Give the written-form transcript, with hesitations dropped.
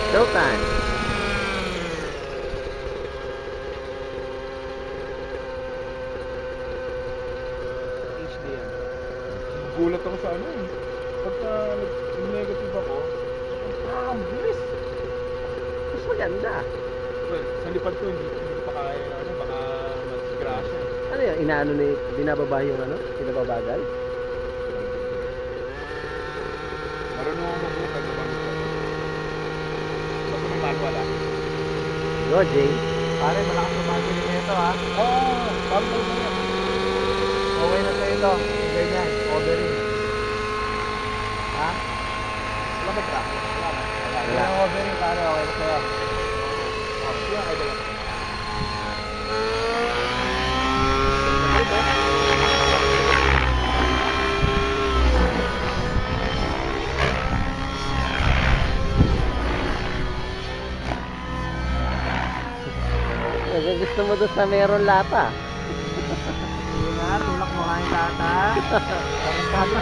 Showtime. HD yan. Gulat ako sa ano eh. Pagka nag-negative ako, ang bilis. Mas maganda. Well, sa lipad ko, hindi ko pa kaya na ano, baka mag-disgrasya. Ano yan? Inaano ni, binababa yung ano? Pinababagal? Marunong ako magbukay sa bangko. Basta may manual ah. Go, Jay. Pare, malakas na bagay nito ha. Oo, bangko na yan. Okay na sa'yo ito. Ganyan, overing. Ha? Wala ba track? Wala ba? Wala ang overing, pare. Okay na sa'yo. Yan, ay dala. Gusto mo doon sa meron lata? Sige na, tulak mo nga yung lata. Tapos